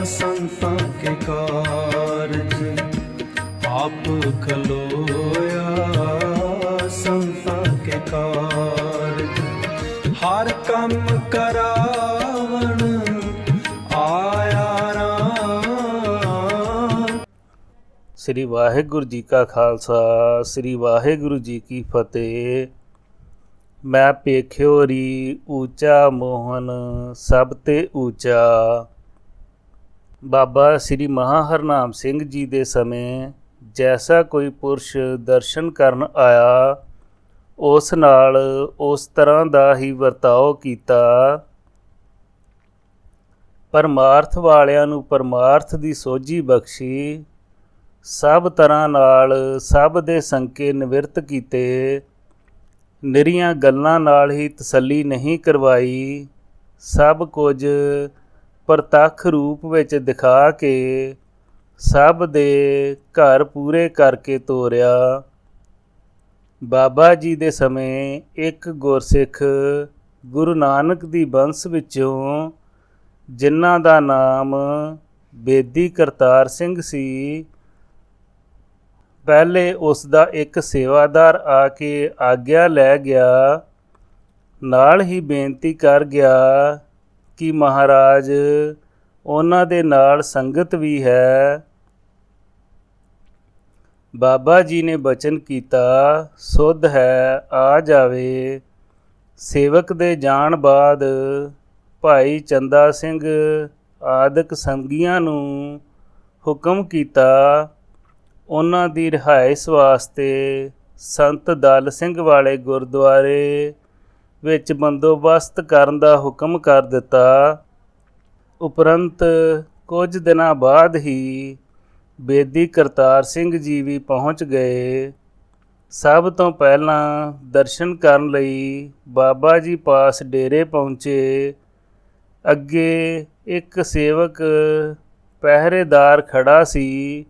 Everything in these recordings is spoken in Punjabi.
संतां के कारज, आप खलोया संतां के कारज। हर कम करावण आया राम। श्री वाहिगुरु जी का खालसा, श्री वाहिगुरु जी की फतेह। मैं पेख्यो री ऊंचा मोहन सब ते ऊंचा। बाबा श्री महाहरनाम सिंह जी ਦੇ ਸਮੇਂ ਜੈਸਾ ਕੋਈ ਪੁਰਸ਼ ਦਰਸ਼ਨ ਕਰਨ ਆਇਆ, ਉਸ ਨਾਲ ਉਸ ਤਰ੍ਹਾਂ ਦਾ ਹੀ ਵਰਤਾਓ ਕੀਤਾ। ਪਰਮਾਰਥ ਵਾਲਿਆਂ ਨੂੰ ਪਰਮਾਰਥ ਦੀ ਸੋਝੀ ਬਖਸ਼ੀ, ਸਭ ਤਰ੍ਹਾਂ ਨਾਲ ਸਭ ਦੇ ਸੰਕੇ ਨਿਵਰਤ ਕੀਤੇ। ਨਿਰੀਆਂ ਗੱਲਾਂ ਨਾਲ ਹੀ ਤਸੱਲੀ ਨਹੀਂ ਕਰਵਾਈ, ਸਭ ਕੁਝ ਪ੍ਰਤੱਖ ਰੂਪ ਵਿੱਚ ਦਿਖਾ ਕੇ ਸਭ ਦੇ ਘਰ ਪੂਰੇ ਕਰਕੇ ਤੋਰਿਆ। ਬਾਬਾ ਜੀ ਦੇ ਸਮੇਂ ਇੱਕ ਗੁਰਸਿੱਖ ਗੁਰੂ ਨਾਨਕ ਦੀ ਬੰਸ ਵਿੱਚੋਂ, ਜਿਨ੍ਹਾਂ ਦਾ ਨਾਮ ਬੇਦੀ ਕਰਤਾਰ ਸਿੰਘ ਸੀ, ਪਹਿਲੇ ਉਸ ਦਾ ਇੱਕ ਸੇਵਾਦਾਰ ਆ ਕੇ ਆਗਿਆ ਲੈ ਗਿਆ। ਨਾਲ ਹੀ ਬੇਨਤੀ ਕਰ ਗਿਆ ਕਿ ਮਹਾਰਾਜ ਉਹਨਾਂ ਦੇ ਨਾਲ ਸੰਗਤ ਵੀ ਹੈ। ਬਾਬਾ ਜੀ ਨੇ ਬਚਨ ਕੀਤਾ, ਸੁੱਧ ਹੈ ਆ ਜਾਵੇ। ਸੇਵਕ ਦੇ ਜਾਣ ਬਾਅਦ ਭਾਈ ਚੰਦਾ ਸਿੰਘ ਆਦਿਕ ਸੰਗੀਆਂ ਨੂੰ ਹੁਕਮ ਕੀਤਾ, ਉਹਨਾਂ ਦੀ ਰਿਹਾਇਸ਼ ਵਾਸਤੇ ਸੰਤ ਦਲ ਸਿੰਘ ਵਾਲੇ ਗੁਰਦੁਆਰੇ ਵਿੱਚ ਬੰਦੋਬਸਤ ਕਰਨ ਦਾ ਹੁਕਮ ਕਰ ਦਿੱਤਾ। ਉਪਰੰਤ ਕੁਝ ਦਿਨਾਂ ਬਾਅਦ ਹੀ ਬੇਦੀ ਕਰਤਾਰ ਸਿੰਘ ਜੀ ਵੀ ਪਹੁੰਚ ਗਏ। ਸਭ ਤੋਂ ਪਹਿਲਾਂ ਦਰਸ਼ਨ ਕਰਨ ਲਈ ਬਾਬਾ ਜੀ ਪਾਸ ਡੇਰੇ ਪਹੁੰਚੇ। ਅੱਗੇ ਇੱਕ ਸੇਵਕ ਪਹਿਰੇਦਾਰ ਖੜਾ ਸੀ,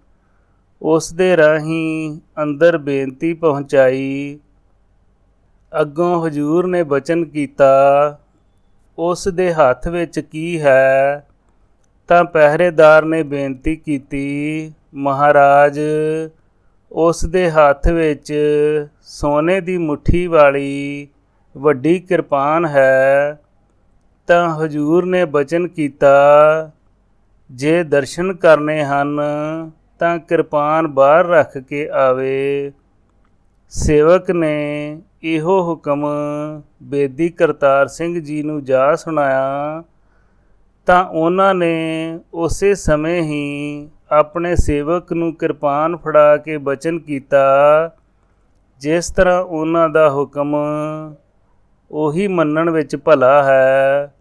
ਉਸ ਦੇ ਰਾਹੀਂ ਅੰਦਰ ਬੇਨਤੀ ਪਹੁੰਚਾਈ। ਅੱਗੋਂ ਹਜ਼ੂਰ ਨੇ ਬਚਨ ਕੀਤਾ, ਉਸ ਦੇ ਹੱਥ ਵਿੱਚ ਕੀ ਹੈ? ਤਾਂ ਪਹਿਰੇਦਾਰ ਨੇ ਬੇਨਤੀ ਕੀਤੀ, ਮਹਾਰਾਜ ਉਸ ਦੇ ਹੱਥ ਵਿੱਚ ਸੋਨੇ ਦੀ ਮੁੱਠੀ ਵਾਲੀ ਵੱਡੀ ਕਿਰਪਾਨ ਹੈ। ਤਾਂ ਹਜ਼ੂਰ ਨੇ ਬਚਨ ਕੀਤਾ, ਜੇ ਦਰਸ਼ਨ ਕਰਨੇ ਹਨ ਤਾਂ ਕਿਰਪਾਨ ਬਾਹਰ ਰੱਖ ਕੇ ਆਵੇ। ਸੇਵਕ ਨੇ ਇਹੋ ਹੁਕਮ ਬੇਦੀ ਕਰਤਾਰ ਸਿੰਘ ਜੀ ਨੂੰ ਜਾ ਸੁਣਾਇਆ ਤਾਂ ਉਹਨਾਂ ਨੇ ਉਸੇ ਸਮੇਂ ਹੀ ਆਪਣੇ ਸੇਵਕ ਨੂੰ ਕਿਰਪਾਨ ਫੜਾ ਕੇ ਬਚਨ ਕੀਤਾ, ਜਿਸ ਤਰ੍ਹਾਂ ਉਹਨਾਂ ਦਾ ਹੁਕਮ ਉਹੀ ਮੰਨਣ ਵਿੱਚ ਭਲਾ ਹੈ।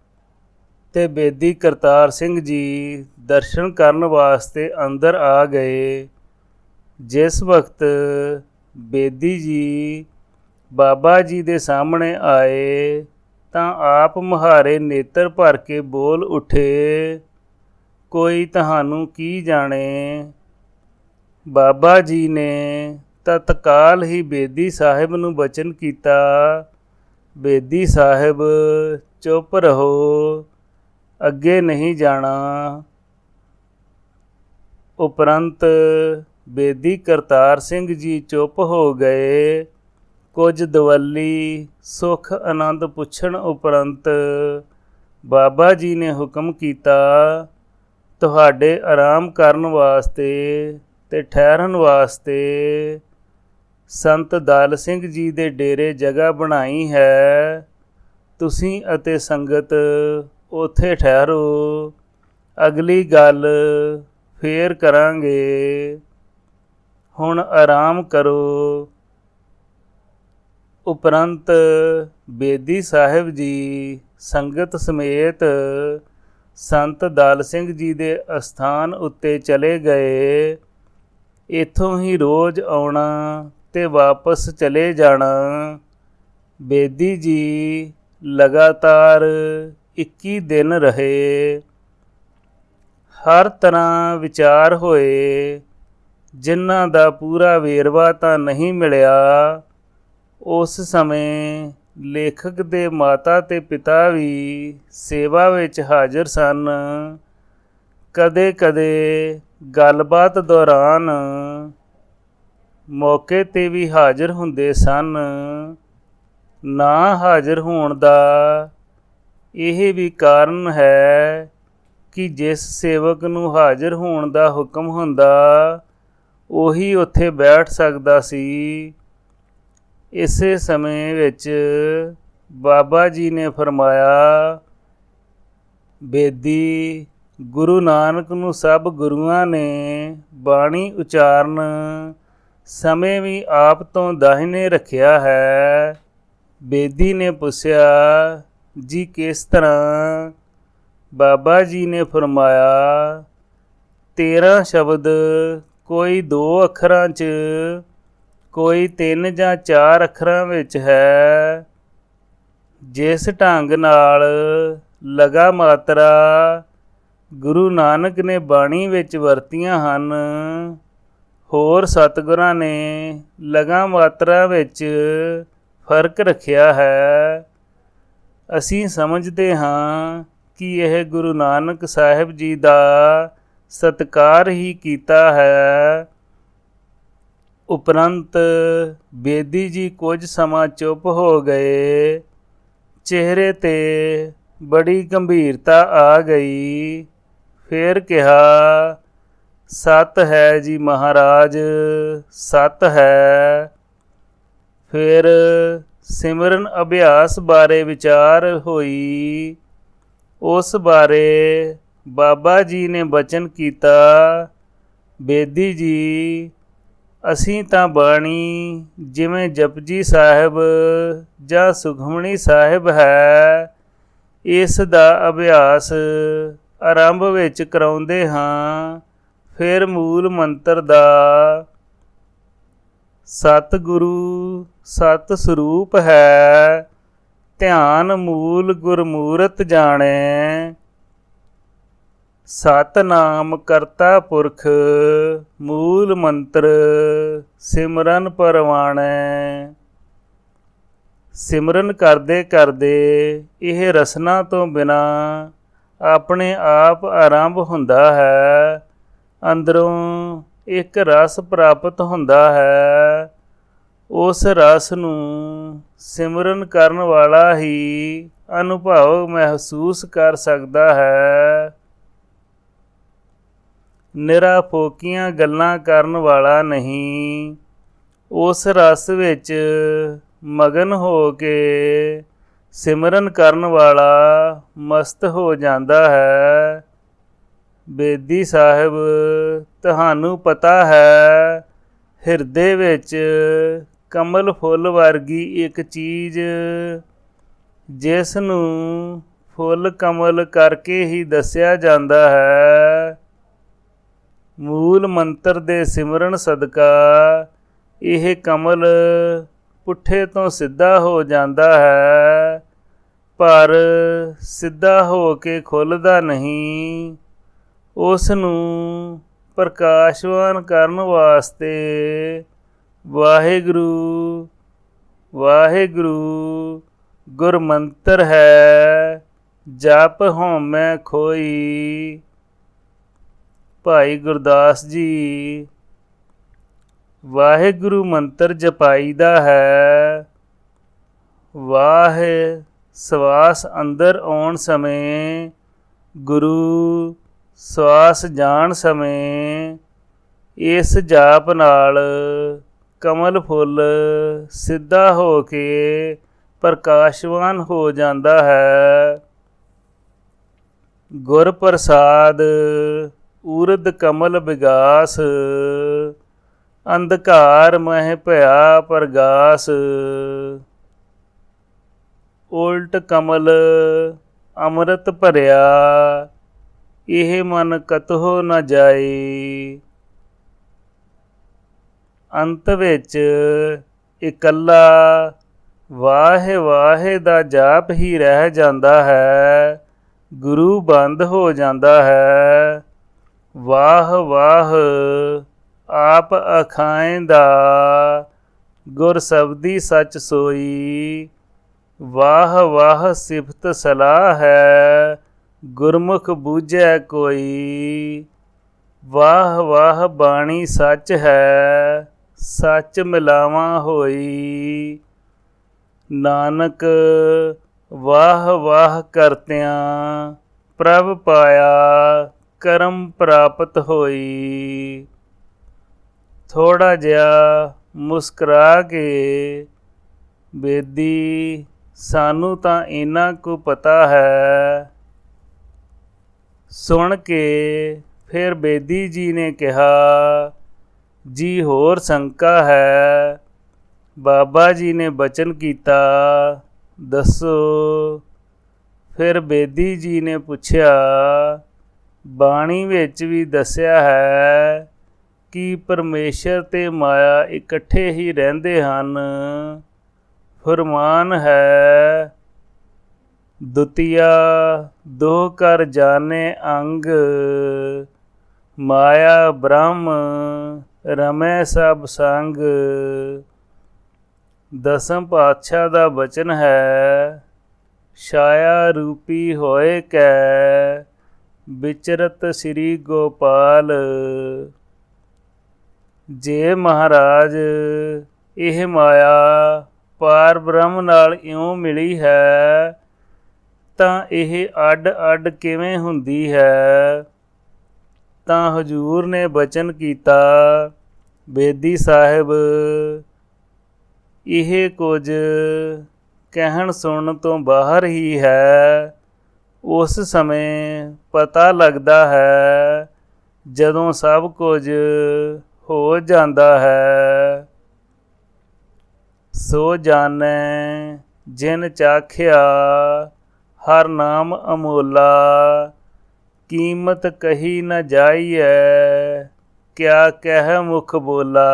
ਤੇ ਬੇਦੀ ਕਰਤਾਰ ਸਿੰਘ ਜੀ ਦਰਸ਼ਨ ਕਰਨ ਵਾਸਤੇ ਅੰਦਰ ਆ ਗਏ। ਜਿਸ ਵਕਤ ਬੇਦੀ ਜੀ ਬਾਬਾ ਜੀ ਦੇ ਸਾਹਮਣੇ ਆਏ ਤਾਂ ਆਪ ਮੁਹਾਰੇ ਨੇਤਰ ਭਰ ਕੇ ਬੋਲ ਉੱਠੇ, ਕੋਈ ਤੁਹਾਨੂੰ ਕੀ ਜਾਣੇ। ਬਾਬਾ ਜੀ ਨੇ ਤਤਕਾਲ ਹੀ ਬੇਦੀ ਸਾਹਿਬ ਨੂੰ ਬਚਨ ਕੀਤਾ, ਬੇਦੀ ਸਾਹਿਬ ਚੁੱਪ ਰਹੋ, ਅੱਗੇ ਨਹੀਂ ਜਾਣਾ। ਉਪਰੰਤ ਬੇਦੀ ਕਰਤਾਰ ਸਿੰਘ ਜੀ ਚੁੱਪ ਹੋ ਗਏ। ਕੁਝ ਦਵੱਲੀ ਸੁੱਖ ਆਨੰਦ ਪੁੱਛਣ ਉਪਰੰਤ ਬਾਬਾ ਜੀ ਨੇ ਹੁਕਮ ਕੀਤਾ, ਤੁਹਾਡੇ ਆਰਾਮ ਕਰਨ ਵਾਸਤੇ ਤੇ ਠਹਿਰਨ ਵਾਸਤੇ ਸੰਤ ਦਲ ਸਿੰਘ ਜੀ ਦੇ ਡੇਰੇ ਜਗ੍ਹਾ ਬਣਾਈ ਹੈ। ਤੁਸੀਂ ਅਤੇ ਸੰਗਤ ਉੱਥੇ ਠਹਿਰੋ, ਅਗਲੀ ਗੱਲ ਫੇਰ ਕਰਾਂਗੇ, ਹੁਣ ਆਰਾਮ ਕਰੋ। ਉਪਰੰਤ ਬੇਦੀ ਸਾਹਿਬ ਜੀ ਸੰਗਤ ਸਮੇਤ ਸੰਤ ਦਲ ਸਿੰਘ ਜੀ ਦੇ ਅਸਥਾਨ ਉੱਤੇ ਚਲੇ ਗਏ। ਇੱਥੋਂ ਹੀ ਰੋਜ਼ ਆਉਣਾ ਤੇ ਵਾਪਸ ਚਲੇ ਜਾਣਾ। ਬੇਦੀ ਜੀ ਲਗਾਤਾਰ 21 ਦਿਨ ਰਹੇ। ਹਰ ਤਰ੍ਹਾਂ ਵਿਚਾਰ ਹੋਏ, ਜਿਨ੍ਹਾਂ ਦਾ ਪੂਰਾ ਵੇਰਵਾ ਤਾਂ ਨਹੀਂ ਮਿਲਿਆ। ਉਸ ਸਮੇਂ ਲੇਖਕ ਦੇ ਮਾਤਾ ਤੇ ਪਿਤਾ ਵੀ ਸੇਵਾ ਵਿੱਚ ਹਾਜ਼ਰ ਸਨ। ਕਦੇ ਕਦੇ ਗੱਲਬਾਤ ਦੌਰਾਨ ਮੌਕੇ 'ਤੇ ਵੀ ਹਾਜ਼ਰ ਹੁੰਦੇ ਸਨ। ਨਾ ਹਾਜ਼ਰ ਹੋਣ ਦਾ ਇਹ ਵੀ ਕਾਰਨ ਹੈ ਕਿ ਜਿਸ ਸੇਵਕ ਨੂੰ ਹਾਜ਼ਰ ਹੋਣ ਦਾ ਹੁਕਮ ਹੁੰਦਾ ਉਹੀ ਉੱਥੇ ਬੈਠ ਸਕਦਾ ਸੀ। ਇਸੇ ਸਮੇਂ ਵਿੱਚ ਬਾਬਾ ਜੀ ਨੇ ਫਰਮਾਇਆ, ਬੇਦੀ ਗੁਰੂ ਨਾਨਕ ਨੂੰ ਸਭ ਗੁਰੂਆਂ ਨੇ ਬਾਣੀ ਉਚਾਰਨ ਸਮੇਂ ਵੀ ਆਪ ਤੋਂ ਦਾਹਿਨੇ ਰੱਖਿਆ ਹੈ। ਬੇਦੀ ਨੇ ਪੁੱਛਿਆ, ਜੀ ਕਿਸ ਤਰ੍ਹਾਂ? ਬਾਬਾ ਜੀ ਨੇ ਫਰਮਾਇਆ, 13 ਸ਼ਬਦ ਕੋਈ 2 ਅੱਖਰਾਂ 'ਚ, ਕੋਈ 3 ਜਾਂ 4 ਅੱਖਰਾਂ ਵਿੱਚ ਹੈ। ਜਿਸ ਢੰਗ ਨਾਲ ਲਗਾ ਮਾਤਰਾ ਗੁਰੂ ਨਾਨਕ ਨੇ ਬਾਣੀ ਵਿੱਚ ਵਰਤੀਆਂ ਹਨ, ਹੋਰ ਸਤਿਗੁਰਾਂ ਨੇ ਲਗਾ ਮਾਤਰਾ ਵਿੱਚ ਫਰਕ ਰੱਖਿਆ ਹੈ। ਅਸੀਂ ਸਮਝਦੇ ਹਾਂ ਕਿ ਇਹ ਗੁਰੂ ਨਾਨਕ ਸਾਹਿਬ ਜੀ ਦਾ ਸਤਿਕਾਰ ਹੀ ਕੀਤਾ ਹੈ। ਉਪਰੰਤ ਬੇਦੀ ਜੀ ਕੁਝ ਸਮਾਂ ਚੁੱਪ ਹੋ ਗਏ। ਚਿਹਰੇ 'ਤੇ ਬੜੀ ਗੰਭੀਰਤਾ ਆ ਗਈ। ਫਿਰ ਕਿਹਾ, ਸਤ ਹੈ ਜੀ ਮਹਾਰਾਜ, ਸਤ ਹੈ। ਫਿਰ ਸਿਮਰਨ ਅਭਿਆਸ ਬਾਰੇ ਵਿਚਾਰ ਹੋਈ। ਉਸ ਬਾਰੇ ਬਾਬਾ ਜੀ ਨੇ ਬਚਨ ਕੀਤਾ, ਬੇਦੀ ਜੀ ਅਸੀਂ ਤਾਂ ਬਾਣੀ ਜਿਵੇਂ ਜਪਜੀ ਸਾਹਿਬ ਜਾਂ ਸੁਖਮਨੀ ਸਾਹਿਬ ਹੈ, ਇਸ ਦਾ ਅਭਿਆਸ ਆਰੰਭ ਵਿੱਚ ਕਰਾਉਂਦੇ ਹਾਂ। ਫਿਰ ਮੂਲ ਮੰਤਰ ਦਾ ਸਤਿਗੁਰੂ ਸਤ ਸਰੂਪ ਹੈ, ਧਿਆਨ ਮੂਲ ਗੁਰਮੂਰਤ ਜਾਣੈ। ਸਤਿਨਾਮ ਕਰਤਾ ਪੁਰਖ ਮੂਲ ਮੰਤਰ ਸਿਮਰਨ ਪਰਵਾਣੈ। ਸਿਮਰਨ ਕਰਦੇ ਕਰਦੇ ਇਹ ਰਸਨਾ ਤੋਂ ਬਿਨਾਂ ਆਪਣੇ ਆਪ ਆਰੰਭ ਹੁੰਦਾ ਹੈ। ਅੰਦਰੋਂ ਇੱਕ ਰਸ ਪ੍ਰਾਪਤ ਹੁੰਦਾ ਹੈ। ਉਸ ਰਸ ਨੂੰ ਸਿਮਰਨ ਕਰਨ ਵਾਲਾ ਹੀ ਅਨੁਭਵ ਮਹਿਸੂਸ ਕਰ ਸਕਦਾ ਹੈ। ਨਿਰਾ ਫੋਕੀਆਂ ਗੱਲਾਂ ਕਰਨ ਵਾਲਾ ਨਹੀਂ। ਉਸ ਰਸ ਵਿੱਚ ਮਗਨ ਹੋ ਕੇ ਸਿਮਰਨ ਕਰਨ ਵਾਲਾ ਮਸਤ ਹੋ ਜਾਂਦਾ ਹੈ। ਬੇਦੀ ਸਾਹਿਬ ਤੁਹਾਨੂੰ ਪਤਾ ਹੈ, ਹਿਰਦੇ ਵਿੱਚ ਕਮਲ ਫੁੱਲ ਵਰਗੀ ਇੱਕ ਚੀਜ਼, ਜਿਸ ਨੂੰ ਫੁੱਲ ਕਮਲ ਕਰਕੇ ਹੀ ਦੱਸਿਆ ਜਾਂਦਾ ਹੈ। ਮੂਲ ਮੰਤਰ ਦੇ ਸਿਮਰਨ ਸਦਕਾ ਇਹ ਕਮਲ ਪੁੱਠੇ ਤੋਂ ਸਿੱਧਾ ਹੋ ਜਾਂਦਾ ਹੈ, ਪਰ ਸਿੱਧਾ ਹੋ ਕੇ ਖੁੱਲ੍ਹਦਾ ਨਹੀਂ। ਉਸ ਨੂੰ ਪ੍ਰਕਾਸ਼ਵਾਨ ਕਰਨ ਵਾਸਤੇ ਵਾਹਿਗੁਰੂ ਵਾਹਿਗੁਰੂ ਗੁਰਮੰਤਰ ਹੈ, ਜਪ ਹਉਮੈ ਖੋਈ। ਭਾਈ ਗੁਰਦਾਸ ਜੀ ਵਾਹਿਗੁਰੂ ਮੰਤਰ ਜਪਾਈਦਾ ਹੈ। ਵਾਹ ਸਵਾਸ ਅੰਦਰ ਆਉਣ ਸਮੇਂ, ਗੁਰੂ ਸਵਾਸ ਜਾਣ ਸਮੇਂ ਇਸ ਜਾਪ ਨਾਲ ਕਮਲ ਫੁੱਲ ਸਿੱਧਾ ਹੋ ਕੇ ਪ੍ਰਕਾਸ਼ਵਾਨ ਹੋ ਜਾਂਦਾ ਹੈ। ਗੁਰ ਪ੍ਰਸਾਦ ਊਰਦ ਕਮਲ ਵਿਗਾਸ, ਅੰਧਕਾਰ ਮਹਿ ਭਇਆ ਪ੍ਰਗਾਸ। ਉਲਟ ਕਮਲ ਅੰਮ੍ਰਿਤ ਭਰਿਆ, ਇਹ ਮਨ ਕਤਹੁ ਨ ਜਾਈ। ਅੰਤ ਵਿੱਚ ਇਕੱਲਾ ਵਾਹਿ ਵਾਹਿ ਦਾ ਜਾਪ ਹੀ ਰਹਿ ਜਾਂਦਾ ਹੈ। ਗੁਰੂ ਬੰਦ ਹੋ ਜਾਂਦਾ ਹੈ। ਵਾਹ ਵਾਹ ਆਪ ਅਖਾਇਂਦਾ, ਗੁਰ ਸਬਦੀ ਸੱਚ ਸੋਈ। ਵਾਹ ਵਾਹ ਸਿਫਤ ਸਲਾਹ ਹੈ, ਗੁਰਮੁਖ ਬੂਝੈ ਕੋਈ। ਵਾਹ ਵਾਹ ਬਾਣੀ ਸੱਚ ਹੈ, ਸੱਚ ਮਿਲਾਵਾਂ ਹੋਈ। ਨਾਨਕ ਵਾਹ ਵਾਹ ਕਰਤਿਆਂ ਪ੍ਰਭ ਪਾਇਆ, ਕਰਮ ਪ੍ਰਾਪਤ ਹੋਈ। ਥੋੜ੍ਹਾ ਜਿਹਾ ਮੁਸਕਰਾ ਕੇ ਬੇਦੀ, ਸਾਨੂੰ ਤਾਂ ਇੰਨਾ ਕੁ ਪਤਾ ਹੈ। ਸੁਣ ਕੇ ਫਿਰ ਬੇਦੀ ਜੀ ਨੇ ਕਿਹਾ, ਜੀ ਹੋਰ ਸ਼ੰਕਾ ਹੈ? ਬਾਬਾ ਜੀ ਨੇ ਬਚਨ ਕੀਤਾ, ਦੱਸੋ। ਫਿਰ ਬੇਦੀ ਜੀ ਨੇ ਪੁੱਛਿਆ, ਬਾਣੀ ਵਿੱਚ ਵੀ ਦੱਸਿਆ ਹੈ ਕਿ ਪਰਮੇਸ਼ਰ ਤੇ ਮਾਇਆ ਇਕੱਠੇ ਹੀ ਰਹਿੰਦੇ ਹਨ। ਫਰਮਾਨ ਹੈ, ਦੁਤੀਆ ਦੋ ਕਰ ਜਾਣੇ ਅੰਗ, ਮਾਇਆ ਬ੍ਰਹਮ ਰਮੈ ਸਭ ਸੰਗ। ਦਸਮ ਪਾਤਸ਼ਾਹ ਦਾ ਬਚਨ ਹੈ, ਛਾਇਆ ਰੂਪੀ ਹੋਏ ਕੈ ਵਿਚਰਤ ਸ੍ਰੀ ਗੋਪਾਲ। ਜੇ ਮਹਾਰਾਜ ਇਹ ਮਾਇਆ ਪਾਰ ਬ੍ਰਹਮ ਨਾਲ ਇਉਂ ਮਿਲੀ ਹੈ ਤਾਂ ਇਹ ਅੱਡ ਅੱਡ ਕਿਵੇਂ ਹੁੰਦੀ ਹੈ? ਤਾਂ ਹਜ਼ੂਰ ਨੇ ਬਚਨ ਕੀਤਾ, ਬੇਦੀ ਸਾਹਿਬ, ਇਹ ਕੁਝ ਕਹਿਣ ਸੁਣਨ ਤੋਂ ਬਾਹਰ ਹੀ ਹੈ। ਉਸ ਸਮੇਂ ਪਤਾ ਲੱਗਦਾ ਹੈ ਜਦੋਂ ਸਭ ਕੁਝ ਹੋ ਜਾਂਦਾ ਹੈ। ਸੋ ਜਾਣੈ ਜਿਨ ਚਾਖਿਆ, ਹਰ ਨਾਮ ਅਮੋਲਾ। ਕੀਮਤ ਕਹੀ ਨ ਜਾਈਐ, ਕਿਆ ਕਹਿ ਮੁਖ ਬੋਲਾ।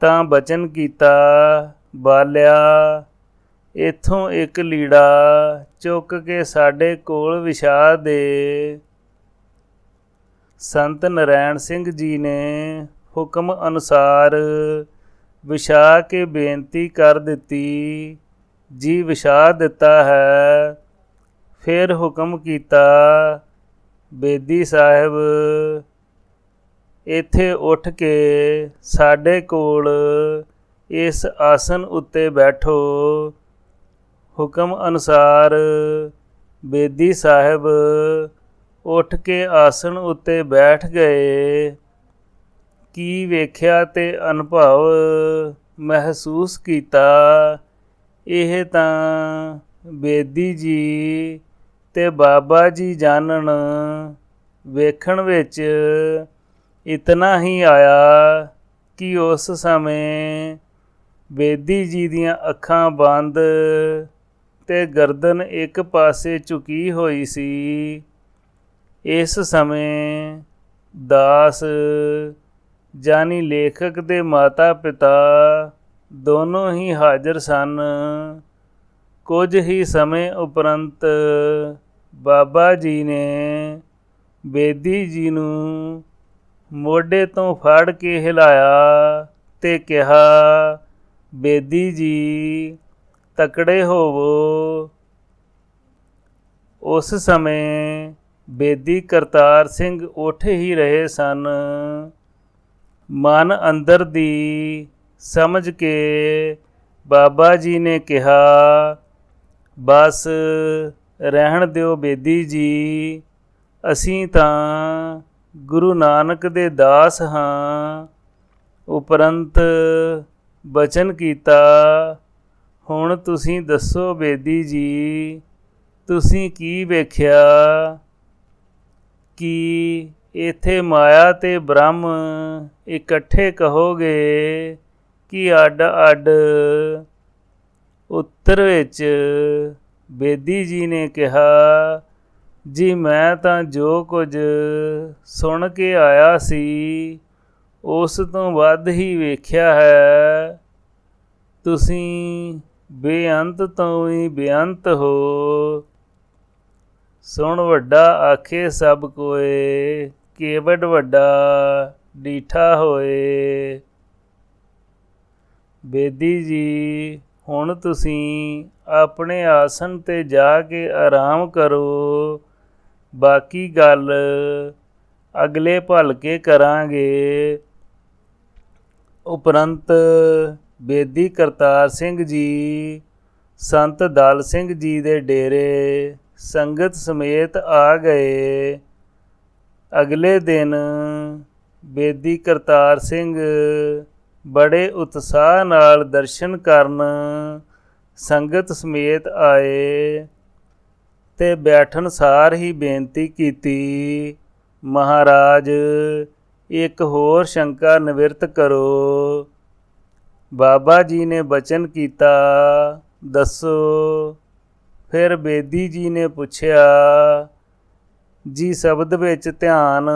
ਤਾਂ ਬਚਨ ਕੀਤਾ, ਬਾਲਿਆ, ਇੱਥੋਂ ਇੱਕ ਲੀੜਾ ਚੁੱਕ ਕੇ ਸਾਡੇ ਕੋਲ ਵਿਛਾ ਦੇ। ਸੰਤ ਨਰੈਣ ਸਿੰਘ ਜੀ ਨੇ ਹੁਕਮ ਅਨੁਸਾਰ ਵਿਛਾ ਕੇ ਬੇਨਤੀ ਕਰ ਦਿੱਤੀ। ਜੀ ਵਿਛਾ ਦਿੱਤਾ ਹੈ। ਫਿਰ ਹੁਕਮ ਕੀਤਾ, ਬੇਦੀ ਸਾਹਿਬ, ਇੱਥੇ ਉੱਠ ਕੇ ਸਾਡੇ ਕੋਲ ਇਸ ਆਸਨ ਉੱਤੇ ਬੈਠੋ। ਹੁਕਮ ਅਨੁਸਾਰ ਬੇਦੀ ਸਾਹਿਬ ਉੱਠ ਕੇ ਆਸਣ ਉੱਤੇ ਬੈਠ ਗਏ। ਕੀ ਵੇਖਿਆ ਤੇ ਅਨੁਭਵ ਮਹਿਸੂਸ ਕੀਤਾ, ਇਹ ਤਾਂ ਬੇਦੀ ਜੀ ਤੇ ਬਾਬਾ ਜੀ ਜਾਣਨ। ਵੇਖਣ ਵਿੱਚ ਇਤਨਾ ਹੀ ਆਇਆ ਕਿ ਉਸ ਸਮੇਂ ਬੇਦੀ ਜੀ ਦੀਆਂ ਅੱਖਾਂ ਬੰਦ ਤੇ ਗਰਦਨ ਇੱਕ ਪਾਸੇ ਝੁਕੀ ਹੋਈ ਸੀ। ਇਸ ਸਮੇਂ ਦਾਸ ਜਾਨੀ ਲੇਖਕ ਦੇ ਮਾਤਾ ਪਿਤਾ ਦੋਨੋਂ ਹੀ ਹਾਜ਼ਰ ਸਨ। ਕੁਝ ਹੀ ਸਮੇਂ ਉਪਰੰਤ ਬਾਬਾ ਜੀ ਨੇ ਬੇਦੀ ਜੀ ਨੂੰ ਮੋਢੇ ਤੋਂ ਫੜ ਕੇ ਹਿਲਾਇਆ ਤੇ ਕਿਹਾ, ਬੇਦੀ ਜੀ, ਤਕੜੇ ਹੋਵੋ। ਉਸ ਸਮੇਂ ਬੇਦੀ ਕਰਤਾਰ ਸਿੰਘ ਉੱਠ ਹੀ ਰਹੇ ਸਨ। ਮਨ ਅੰਦਰ ਦੀ ਸਮਝ ਕੇ ਬਾਬਾ ਜੀ ਨੇ ਕਿਹਾ, ਬਸ ਰਹਿਣ ਦਿਓ ਬੇਦੀ ਜੀ, ਅਸੀਂ ਤਾਂ ਗੁਰੂ ਨਾਨਕ ਦੇ ਦਾਸ ਹਾਂ। ਉਪਰੰਤ ਬਚਨ ਕੀਤਾ, ਹੁਣ ਤੁਸੀਂ ਦੱਸੋ ਬੇਦੀ ਜੀ, ਤੁਸੀਂ ਕੀ ਵੇਖਿਆ? ਕੀ ਇੱਥੇ ਮਾਇਆ ਤੇ ਬ੍ਰਹਮ ਇਕੱਠੇ ਕਹੋਗੇ ਕਿ ਅੱਡ ਅੱਡ? ਉੱਤਰ ਵਿੱਚ ਬੇਦੀ ਜੀ ਨੇ ਕਿਹਾ, ਜੀ ਮੈਂ ਤਾਂ ਜੋ ਕੁਝ ਸੁਣ ਕੇ ਆਇਆ ਸੀ ਉਸ ਤੋਂ ਵੱਧ ਹੀ ਵੇਖਿਆ ਹੈ। ਤੁਸੀਂ ਬੇਅੰਤ ਤੋਂ ਵੀ ਬੇਅੰਤ ਹੋ। ਸੁਣ ਵੱਡਾ ਆਖੇ ਸਭ ਕੋਏ, ਕੇਵਡ ਵੱਡਾ ਡੀਠਾ ਹੋਏ। ਬੇਦੀ ਜੀ ਹੁਣ ਤੁਸੀਂ ਆਪਣੇ ਆਸਣ 'ਤੇ ਜਾ ਕੇ ਆਰਾਮ ਕਰੋ। ਬਾਕੀ ਗੱਲ ਅਗਲੇ ਭਲਕੇ ਕਰਾਂਗੇ। ਉਪਰੰਤ ਬੇਦੀ ਕਰਤਾਰ ਸਿੰਘ ਜੀ ਸੰਤ ਦਲ ਸਿੰਘ ਜੀ ਦੇ ਡੇਰੇ ਸੰਗਤ ਸਮੇਤ ਆ ਗਏ। ਅਗਲੇ ਦਿਨ ਬੇਦੀ ਕਰਤਾਰ ਸਿੰਘ ਬੜੇ ਉਤਸ਼ਾਹ ਨਾਲ ਦਰਸ਼ਨ ਕਰਨ ਸੰਗਤ ਸਮੇਤ ਆਏ ਤੇ ਬੈਠਣ ਸਾਰ ਹੀ ਬੇਨਤੀ ਕੀਤੀ, ਮਹਾਰਾਜ ਇੱਕ ਹੋਰ ਸ਼ੰਕਾ ਨਿਵਰਤ ਕਰੋ। ਬਾਬਾ ਜੀ ਨੇ ਬਚਨ ਕੀਤਾ, ਦੱਸੋ। ਫਿਰ ਬੇਦੀ ਜੀ ਨੇ ਪੁੱਛਿਆ, ਜੀ ਸ਼ਬਦ ਵਿੱਚ ਧਿਆਨ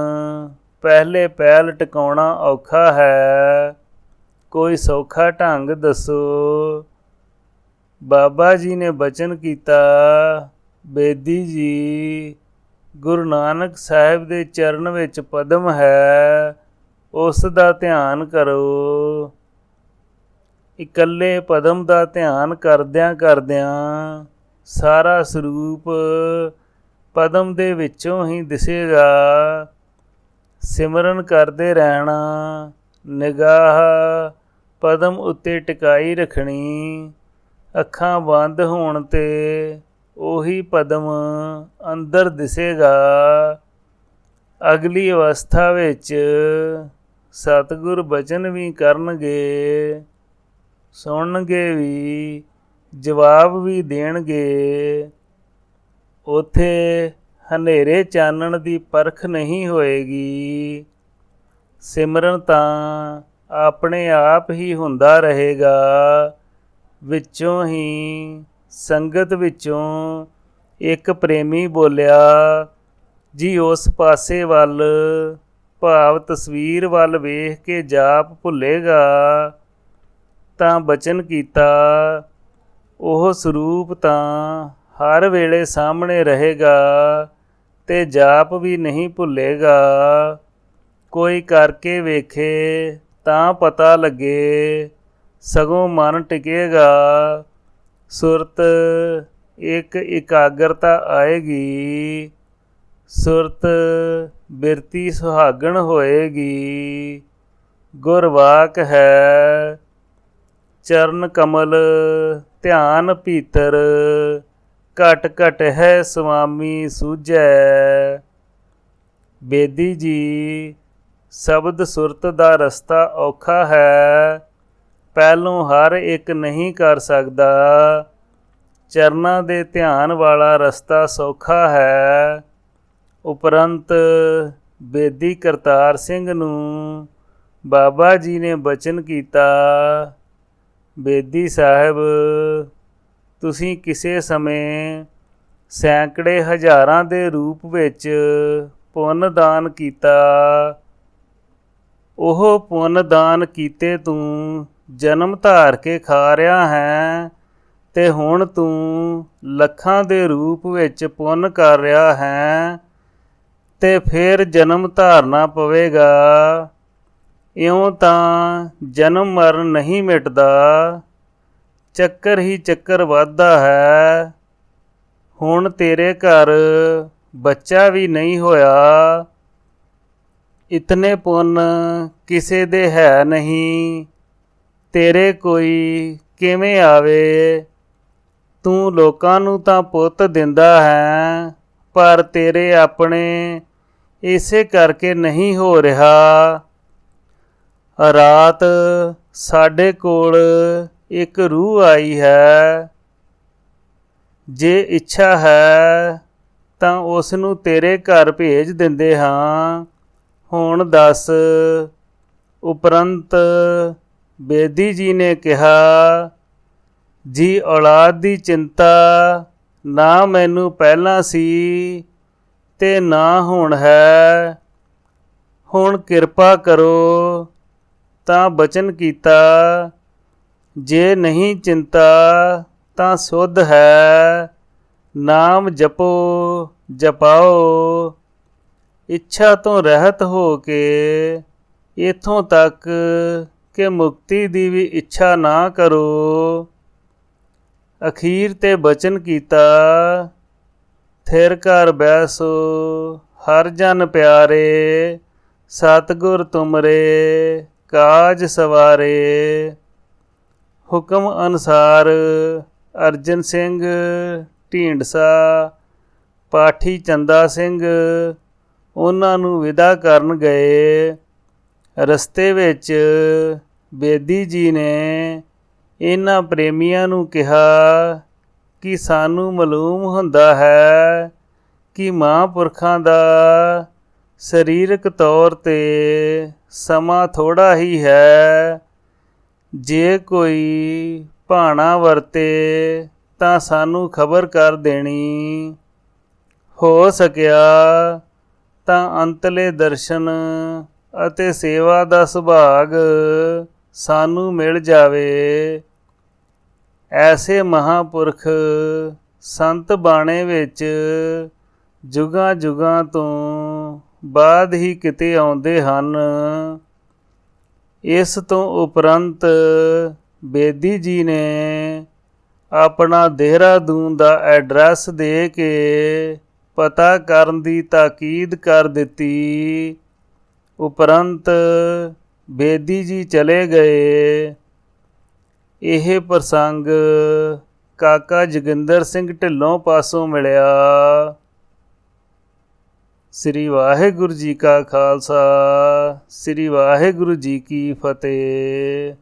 ਪਹਿਲੇ ਪਹਿਲ ਟਿਕਾਉਣਾ ਔਖਾ ਹੈ, ਕੋਈ ਸੌਖਾ ਢੰਗ ਦੱਸੋ। ਬਾਬਾ ਜੀ ਨੇ ਬਚਨ ਕੀਤਾ, ਬੇਦੀ ਜੀ ਗੁਰੂ ਨਾਨਕ ਸਾਹਿਬ ਦੇ ਚਰਨ ਵਿੱਚ ਪਦਮ ਹੈ, ਉਸ ਦਾ ਧਿਆਨ ਕਰੋ। ਇਕੱਲੇ ਪਦਮ ਦਾ ਧਿਆਨ ਕਰਦਿਆਂ ਕਰਦਿਆਂ ਸਾਰਾ ਸਰੂਪ ਪਦਮ ਦੇ ਵਿੱਚੋਂ ਹੀ ਦਿਸੇਗਾ। ਸਿਮਰਨ ਕਰਦੇ ਰਹਿਣਾ, ਨਿਗਾਹ ਪਦਮ ਉੱਤੇ ਟਿਕਾਈ ਰੱਖਣੀ। ਅੱਖਾਂ ਬੰਦ ਹੋਣ 'ਤੇ ਉਹੀ ਪਦਮ ਅੰਦਰ ਦਿਸੇਗਾ। ਅਗਲੀ ਅਵਸਥਾ ਵਿੱਚ ਸਤਿਗੁਰ ਬਚਨ ਵੀ ਕਰਨਗੇ, ਸੁਣਨਗੇ ਵੀ, ਜਵਾਬ ਵੀ ਦੇਣਗੇ। ਉੱਥੇ ਹਨੇਰੇ ਚਾਨਣ ਦੀ ਪਰਖ ਨਹੀਂ ਹੋਏਗੀ। ਸਿਮਰਨ ਤਾਂ ਆਪਣੇ ਆਪ ਹੀ ਹੁੰਦਾ ਰਹੇਗਾ। ਵਿੱਚੋਂ ਹੀ ਸੰਗਤ ਵਿੱਚੋਂ ਇੱਕ ਪ੍ਰੇਮੀ ਬੋਲਿਆ, ਜੀ ਉਸ ਪਾਸੇ ਵੱਲ ਭਾਵ ਤਸਵੀਰ ਵੱਲ ਵੇਖ ਕੇ ਜਾਪ ਭੁੱਲੇਗਾ। ਤਾਂ ਬਚਨ ਕੀਤਾ, ਉਹ ਸਰੂਪ ਤਾਂ ਹਰ ਵੇਲੇ ਸਾਹਮਣੇ ਰਹੇਗਾ ਤੇ ਜਾਪ ਵੀ ਨਹੀਂ ਭੁੱਲੇਗਾ। ਕੋਈ ਕਰਕੇ ਵੇਖੇ ਤਾਂ ਪਤਾ ਲੱਗੇ, ਸਗੋਂ ਮਨ ਟਿਕੇਗਾ। ਸੁਰਤ ਇੱਕ ਇਕਾਗਰਤਾ ਆਏਗੀ, ਸੁਰਤ ਬਿਰਤੀ ਸੁਹਾਗਣ ਹੋਏਗੀ। ਗੁਰਵਾਕ ਹੈ, ਚਰਨ ਕਮਲ ਧਿਆਨ ਭੀਤਰ, ਘਟ ਘਟ ਹੈ ਸੁਆਮੀ ਸੂਝੈ। ਬੇਦੀ ਜੀ ਸ਼ਬਦ ਸੁਰਤ ਦਾ ਰਸਤਾ ਔਖਾ ਹੈ, ਪਹਿਲੋਂ ਹਰ ਇੱਕ ਨਹੀਂ ਕਰ ਸਕਦਾ। ਚਰਨਾਂ ਦੇ ਧਿਆਨ ਵਾਲਾ ਰਸਤਾ ਸੌਖਾ ਹੈ। ਉਪਰੰਤ ਬੇਦੀ ਕਰਤਾਰ ਸਿੰਘ ਨੂੰ ਬਾਬਾ ਜੀ ਨੇ ਬਚਨ ਕੀਤਾ, ਬੇਦੀ ਸਾਹਿਬ ਤੁਸੀਂ ਕਿਸੇ ਸਮੇਂ ਸੈਂਕੜੇ ਹਜ਼ਾਰਾਂ ਦੇ ਰੂਪ ਵਿੱਚ ਪੁੰਨ ਦਾਨ ਕੀਤਾ। ਉਹ ਪੁੰਨ ਦਾਨ ਕੀਤੇ ਤੂੰ ਜਨਮ ਧਾਰ ਕੇ ਖਾ ਰਿਹਾ ਹੈ ਤੇ ਹੁਣ ਤੂੰ ਲੱਖਾਂ ਦੇ ਰੂਪ ਵਿੱਚ ਪੁੰਨ ਕਰ ਰਿਹਾ ਹੈ ਤੇ ਫਿਰ ਜਨਮ ਧਾਰਨਾ ਪਵੇਗਾ। ਇਉਂ ਤਾਂ ਜਨਮ ਮਰਨ ਨਹੀਂ ਮਿਟਦਾ, ਚੱਕਰ ਹੀ ਚੱਕਰ ਵੱਧਦਾ ਹੈ। ਹੁਣ ਤੇਰੇ ਘਰ ਬੱਚਾ ਵੀ ਨਹੀਂ ਹੋਇਆ, ਇਤਨੇ ਪੁੰਨ ਕਿਸੇ ਦੇ ਹੈ ਨਹੀਂ, ਤੇਰੇ ਕੋਈ ਕਿਵੇਂ ਆਵੇ। ਤੂੰ ਲੋਕਾਂ ਨੂੰ ਤਾਂ ਪੁੱਤ ਦਿੰਦਾ ਹੈ, ਪਰ ਤੇਰੇ ਆਪਣੇ ਇਸੇ ਕਰਕੇ ਨਹੀਂ ਹੋ ਰਿਹਾ। ਰਾਤ ਸਾਡੇ ਕੋਲ ਇੱਕ ਰੂਹ ਆਈ ਹੈ, ਜੇ ਇੱਛਾ ਹੈ ਤਾਂ ਉਸ ਨੂੰ ਤੇਰੇ ਘਰ ਭੇਜ ਦਿੰਦੇ ਹਾਂ। ਹੁਣ ਦੱਸ। ਉਪਰੰਤ ਬੇਦੀ ਜੀ ਨੇ ਕਿਹਾ, ਜੀ ਔਲਾਦ ਦੀ ਚਿੰਤਾ ਨਾ ਮੈਨੂੰ ਪਹਿਲਾਂ ਸੀ ਤੇ ਨਾ ਹੁਣ ਹੈ। ਹੁਣ ਕਿਰਪਾ ਕਰੋ। ਤਾਂ ਬਚਨ ਕੀਤਾ, ਜੇ ਨਹੀਂ ਚਿੰਤਾ ਤਾਂ ਸੁੱਧ ਹੈ। ਨਾਮ ਜਪੋ ਜਪਾਓ, ਇੱਛਾ ਤੋਂ ਰਹਿਤ ਹੋ ਕੇ ਇੱਥੋਂ ਤੱਕ ਕਿ ਮੁਕਤੀ ਦੀ ਵੀ ਇੱਛਾ ਨਾ ਕਰੋ। ਅਖੀਰ ਤੇ ਬਚਨ ਕੀਤਾ, ਥਿਰ ਘਰ ਬੈਸੋ ਹਰ ਜਨ ਪਿਆਰੇ, ਸਤਿਗੁਰ ਤੁਮਰੇ ਕਾਜ ਸਵਾਰੇ। ਹੁਕਮ ਅਨੁਸਾਰ ਅਰਜਨ ਸਿੰਘ ਢੀਂਡਸਾ, ਪਾਠੀ ਚੰਦਾ ਸਿੰਘ ਉਹਨਾਂ ਨੂੰ ਵਿਦਾ ਕਰਨ ਗਏ। ਰਸਤੇ ਵਿੱਚ ਬੇਦੀ ਜੀ ਨੇ ਇਹਨਾਂ ਪ੍ਰੇਮੀਆਂ ਨੂੰ ਕਿਹਾ ਕਿ ਸਾਨੂੰ ਮਾਲੂਮ ਹੁੰਦਾ ਹੈ ਕਿ ਮਹਾਂਪੁਰਖਾਂ ਦਾ ਸਰੀਰਕ ਤੌਰ 'ਤੇ ਸਮਾਂ ਥੋੜ੍ਹਾ ਹੀ ਹੈ। ਜੇ ਕੋਈ ਭਾਣਾ ਵਰਤੇ ਤਾਂ ਸਾਨੂੰ ਖਬਰ ਕਰ ਦੇਣੀ। ਹੋ ਸਕਿਆ ਤਾਂ ਅੰਤਲੇ ਦਰਸ਼ਨ ਅਤੇ ਸੇਵਾ ਦਾ ਸੁਭਾਗ ਸਾਨੂੰ ਮਿਲ ਜਾਵੇ। ਐਸੇ ਮਹਾਂਪੁਰਖ ਸੰਤ ਬਾਣੇ ਵਿੱਚ ਜੁਗਾਂ ਜੁਗਾਂ ਤੋਂ ਬਾਅਦ ਹੀ ਕਿਤੇ ਆਉਂਦੇ ਹਨ। ਇਸ ਤੋਂ ਉਪਰੰਤ ਬੇਦੀ ਜੀ ਨੇ ਆਪਣਾ ਦੇਹਰਾਦੂਨ ਦਾ ਐਡਰੈਸ ਦੇ ਕੇ ਪਤਾ ਕਰਨ ਦੀ ਤਾਕੀਦ ਕਰ ਦਿੱਤੀ। ਉਪਰੰਤ ਬੇਦੀ ਜੀ ਚਲੇ ਗਏ। ਇਹ ਪ੍ਰਸੰਗ ਕਾਕਾ ਜੋਗਿੰਦਰ ਸਿੰਘ ਢਿੱਲੋਂ ਪਾਸੋਂ ਮਿਲਿਆ। ਸ੍ਰੀ ਵਾਹਿਗੁਰੂ ਜੀ ਕਾ ਖਾਲਸਾ, ਸ੍ਰੀ ਵਾਹਿਗੁਰੂ ਜੀ ਕੀ ਫਤਿਹ।